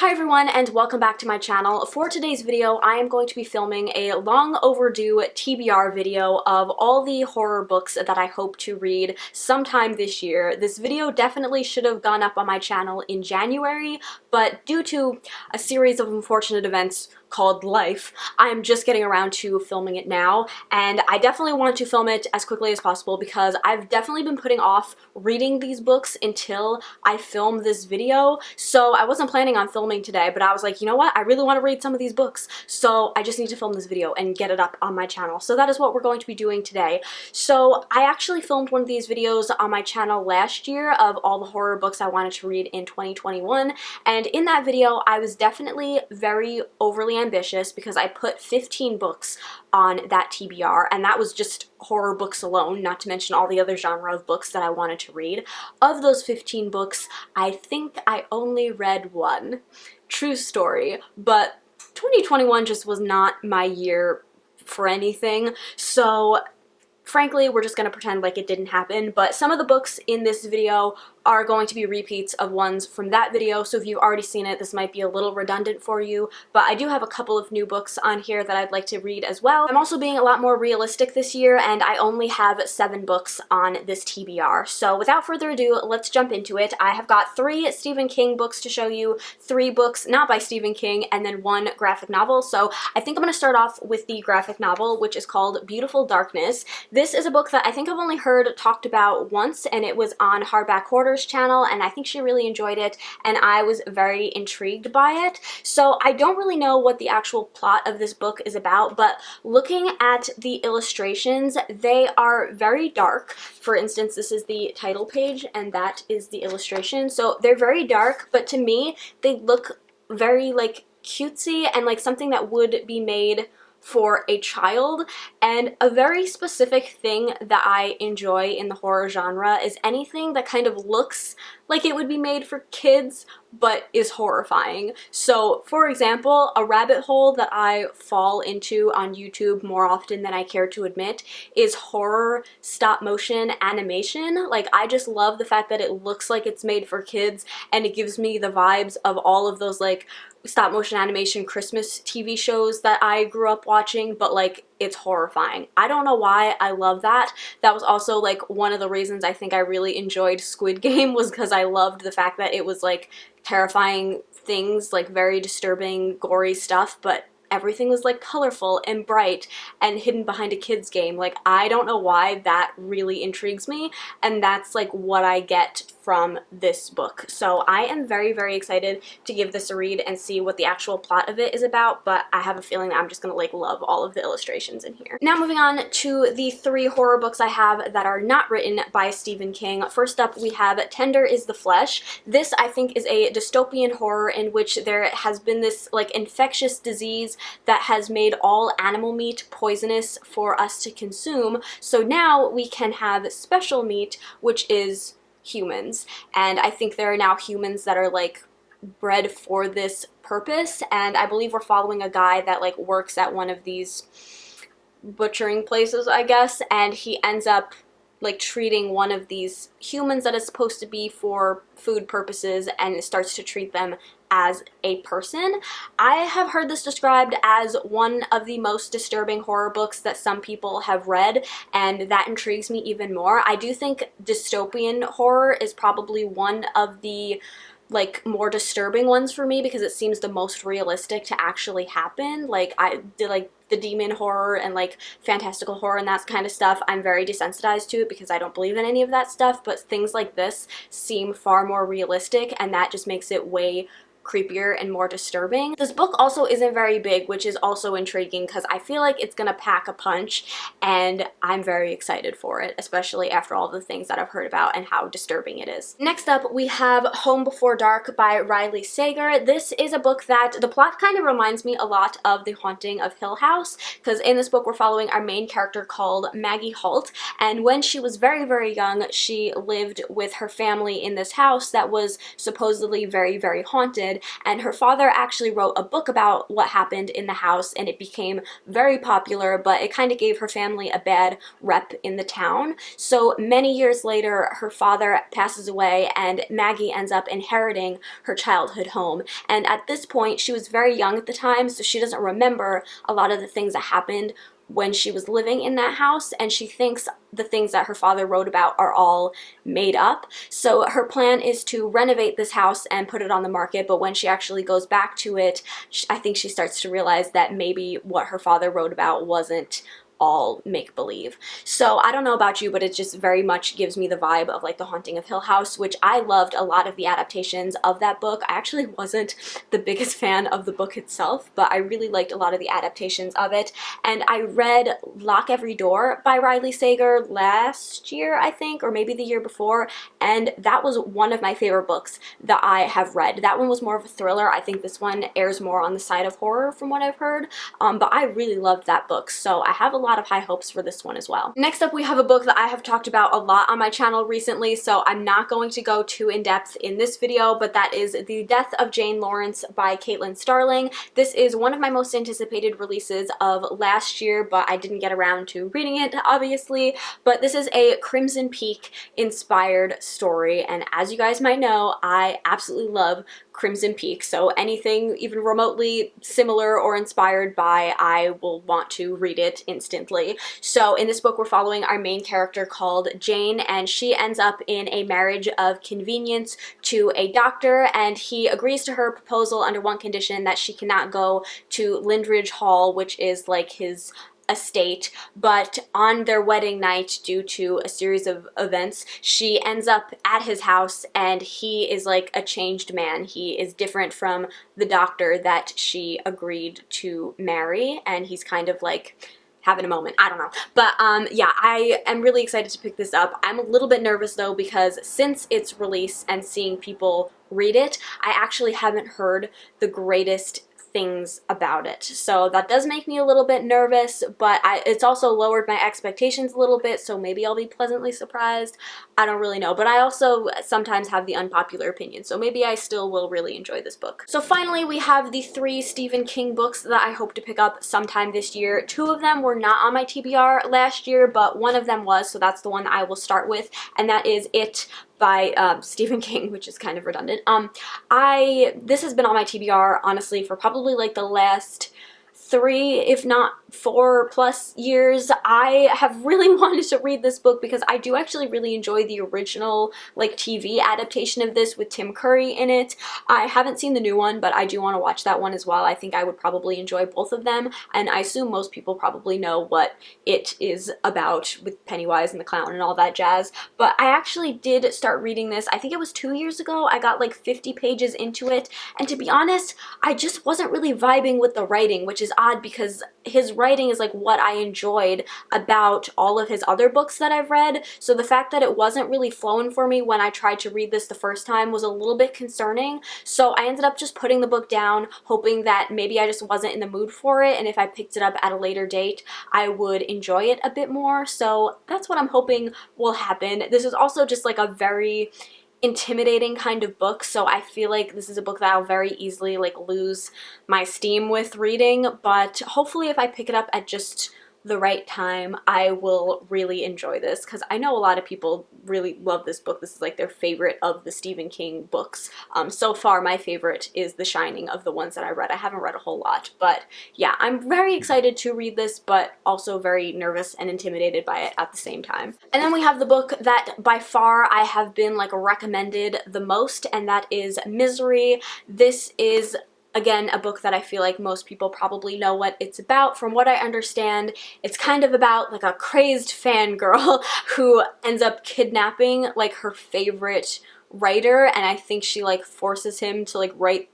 Hi everyone and welcome back to my channel. For today's video, I am going to be filming a long overdue TBR video of all the horror books that I hope to read sometime this year. This video definitely should have gone up on my channel in January, but due to a series of unfortunate events called life, I'm just getting around to filming it now, and I definitely want to film it as quickly as possible because I've definitely been putting off reading these books until I film this video. So I wasn't planning on filming today, but I was like, you know what, I really want to read some of these books, so I just need to film this video and get it up on my channel. So that is what we're going to be doing today. So I actually filmed one of these videos on my channel last year of all the horror books I wanted to read in 2021, and in that video I was definitely very overly ambitious because I put 15 books on that TBR, and that was just horror books alone, not to mention all the other genre of books that I wanted to read. Of those 15 books, I think I only read one. True story, but 2021 just was not my year for anything, so frankly, we're just going to pretend like it didn't happen. But some of the books in this video are going to be repeats of ones from that video, so if you've already seen it, this might be a little redundant for you, but I do have a couple of new books on here that I'd like to read as well. I'm also being a lot more realistic this year, and I only have 7 books on this TBR. So without further ado, let's jump into it. I have got 3 Stephen King books to show you, 3 books not by Stephen King, and then 1 graphic novel. So I think I'm going to start off with the graphic novel, which is called Beautiful Darkness. This is a book that I think I've only heard talked about once, and it was on Hardback Hoarder's channel, and I think she really enjoyed it, and I was very intrigued by it. So I don't really know what the actual plot of this book is about, but looking at the illustrations, they are very dark. For instance, this is the title page, and that is the illustration. So they're very dark, but to me, they look very like cutesy and like something that would be made for a child. And a very specific thing that I enjoy in the horror genre is anything that kind of looks like it would be made for kids but is horrifying. So for example, a rabbit hole that I fall into on YouTube more often than I care to admit is horror stop motion animation. Like, I just love the fact that it looks like it's made for kids, and it gives me the vibes of all of those like stop motion animation Christmas TV shows that I grew up watching, but like it's horrifying. I don't know why I love that. That was also like one of the reasons I think I really enjoyed Squid Game, was because I loved the fact that it was like terrifying things, like very disturbing, gory stuff, but everything was like colorful and bright and hidden behind a kid's game. Like, I don't know why that really intrigues me, and that's like what I get from this book. So I am very, very excited to give this a read and see what the actual plot of it is about, but I have a feeling that I'm just gonna like love all of the illustrations in here. Now moving on to the 3 horror books I have that are not written by Stephen King. First up, we have Tender is the Flesh. This, I think, is a dystopian horror in which there has been this like infectious disease that has made all animal meat poisonous for us to consume. So now we can have special meat, which is humans. And I think there are now humans that are like bred for this purpose, and I believe we're following a guy that like works at one of these butchering places, I guess, and he ends up like treating one of these humans that is supposed to be for food purposes, and it starts to treat them as a person. I have heard this described as one of the most disturbing horror books that some people have read, and that intrigues me even more. I do think dystopian horror is probably one of the like more disturbing ones for me because it seems the most realistic to actually happen. Like, I did like the demon horror and like fantastical horror and that kind of stuff, I'm very desensitized to it because I don't believe in any of that stuff, but things like this seem far more realistic, and that just makes it way creepier and more disturbing. This book also isn't very big, which is also intriguing because I feel like it's gonna pack a punch, and I'm very excited for it, especially after all the things that I've heard about and how disturbing it is. Next up, we have Home Before Dark by Riley Sager. This is a book that the plot kind of reminds me a lot of The Haunting of Hill House, because in this book we're following our main character called Maggie Holt, and when she was very, very young, she lived with her family in this house that was supposedly very, very haunted. childhood, and her father actually wrote a book about what happened in the house, and it became very popular, but it kind of gave her family a bad rep in the town. So many years later, her father passes away, and Maggie ends up inheriting her childhood home. And at this point, she was very young at the time, so she doesn't remember a lot of the things that happened when she was living in that house, and she thinks the things that her father wrote about are all made up. So her plan is to renovate this house and put it on the market, but when she actually goes back to it, I think she starts to realize that maybe what her father wrote about wasn't all make-believe. So I don't know about you, but it just very much gives me the vibe of like The Haunting of Hill House, which I loved a lot of the adaptations of that book. I actually wasn't the biggest fan of the book itself, but I really liked a lot of the adaptations of it. And I read Lock Every Door by Riley Sager last year, I think, or maybe the year before, and that was one of my favorite books that I have read. That one was more of a thriller. I think this one airs more on the side of horror from what I've heard, but I really loved that book, so I have a lot of high hopes for this one as well. Next up, we have a book that I have talked about a lot on my channel recently, so I'm not going to go too in-depth in this video, but that is The Death of Jane Lawrence by Caitlin Starling. This is one of my most anticipated releases of last year, but I didn't get around to reading it, obviously. But this is a Crimson Peak inspired story, and as you guys might know, I absolutely love Crimson Peak, so anything even remotely similar or inspired by, I will want to read it instantly. So in this book, we're following our main character called Jane, and she ends up in a marriage of convenience to a doctor, and he agrees to her proposal under one condition, that she cannot go to Lindridge Hall, which is like his estate, but on their wedding night, due to a series of events, she ends up at his house, and he is like a changed man. He is different from the doctor that she agreed to marry, and he's kind of like having a moment. I don't know. But yeah, I am really excited to pick this up. I'm a little bit nervous though, because since its release and seeing people read it, I actually haven't heard the greatest things about it. So that does make me a little bit nervous, but it's also lowered my expectations a little bit, so maybe I'll be pleasantly surprised. I don't really know, but I also sometimes have the unpopular opinion, so maybe I still will really enjoy this book. So finally, we have the 3 Stephen King books that I hope to pick up sometime this year. 2 of them were not on my TBR last year, but one of them was, so that's the one I will start with, and that is It by Stephen King, which is kind of redundant. This has been on my TBR, honestly, for probably like the last 3, if not 4+ years. I have really wanted to read this book because I do actually really enjoy the original like TV adaptation of this with Tim Curry in it. I haven't seen the new one, but I do want to watch that one as well. I think I would probably enjoy both of them, and I assume most people probably know what it is about with Pennywise and the clown and all that jazz. But I actually did start reading this, I think it was 2 years ago. I got like 50 pages into it, and to be honest, I just wasn't really vibing with the writing, which is odd because his writing is like what I enjoyed about all of his other books that I've read. So the fact that it wasn't really flowing for me when I tried to read this the first time was a little bit concerning. So I ended up just putting the book down, hoping that maybe I just wasn't in the mood for it, and if I picked it up at a later date, I would enjoy it a bit more. So that's what I'm hoping will happen. This is also just like a very intimidating kind of book, so I feel like this is a book that I'll very easily like lose my steam with reading, but hopefully if I pick it up at just the right time, I will really enjoy this, because I know a lot of people really love this book. This is like their favorite of the Stephen King books. So far, my favorite is The Shining of the ones that I read. I haven't read a whole lot, but yeah, I'm very excited to read this, but also very nervous and intimidated by it at the same time. And then we have the book that by far I have been like recommended the most, and that is Misery. This is again, a book that I feel like most people probably know what it's about. From what I understand, it's kind of about like a crazed fangirl who ends up kidnapping like her favorite writer, and I think she like forces him to like write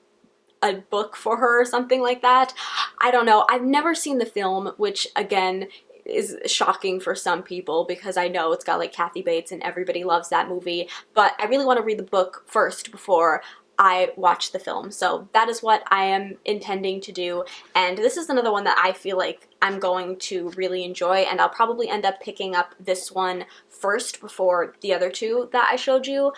a book for her or something like that. I don't know. I've never seen the film, which again is shocking for some people because I know it's got like Kathy Bates and everybody loves that movie, but I really want to read the book first before I watch the film. So that is what I am intending to do, and this is another one that I feel like I'm going to really enjoy, and I'll probably end up picking up this one first before the other 2 that I showed you.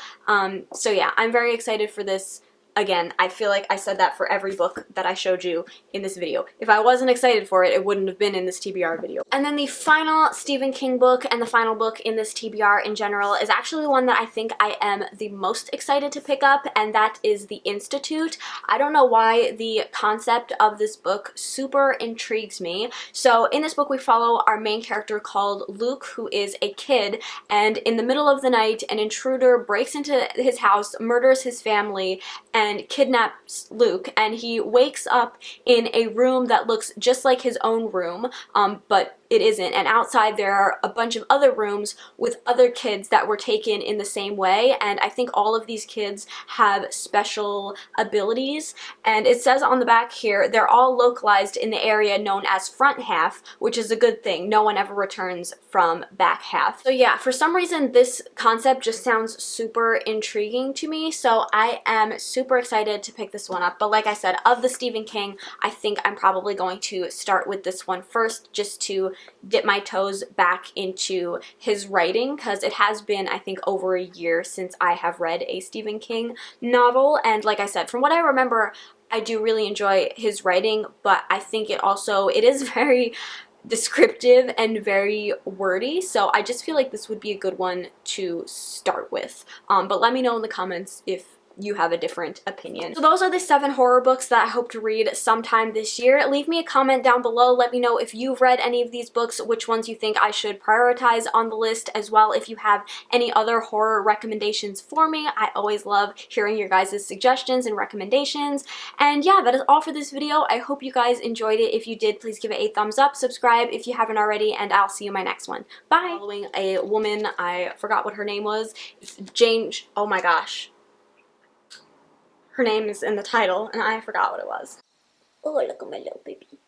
So yeah, I'm very excited for this Again, I feel like I said that for every book that I showed you in this video. If I wasn't excited for it, it wouldn't have been in this TBR video. And then the final Stephen King book and the final book in this TBR in general is actually the one that I think I am the most excited to pick up, and that is The Institute. I don't know why the concept of this book super intrigues me. So in this book we follow our main character called Luke, who is a kid, and in the middle of the night an intruder breaks into his house, murders his family, and kidnaps Luke, and he wakes up in a room that looks just like his own room, but it isn't. And outside there are a bunch of other rooms with other kids that were taken in the same way, and I think all of these kids have special abilities. And it says on the back here, they're all localized in the area known as front half, which is a good thing. No one ever returns from back half. So yeah, for some reason this concept just sounds super intriguing to me, so I am super excited to pick this one up. But like I said, of the Stephen King, I think I'm probably going to start with this one first, just to dip my toes back into his writing, because it has been, I think, over a year since I have read a Stephen King novel. And like I said, from what I remember, I do really enjoy his writing, but I think it is very descriptive and very wordy, so I just feel like this would be a good one to start with. But let me know in the comments if you have a different opinion. So those are the 7 horror books that I hope to read sometime this year. Leave me a comment down below. Let me know if you've read any of these books, which ones you think I should prioritize on the list, as well if you have any other horror recommendations for me. I always love hearing your guys' suggestions and recommendations. And yeah, that is all for this video. I hope you guys enjoyed it. If you did, please give it a thumbs up, subscribe if you haven't already, and I'll see you in my next one. Bye! Following a woman, I forgot what her name was. Jane, oh my gosh. Her name is in the title, and I forgot what it was. Oh, look at my little baby.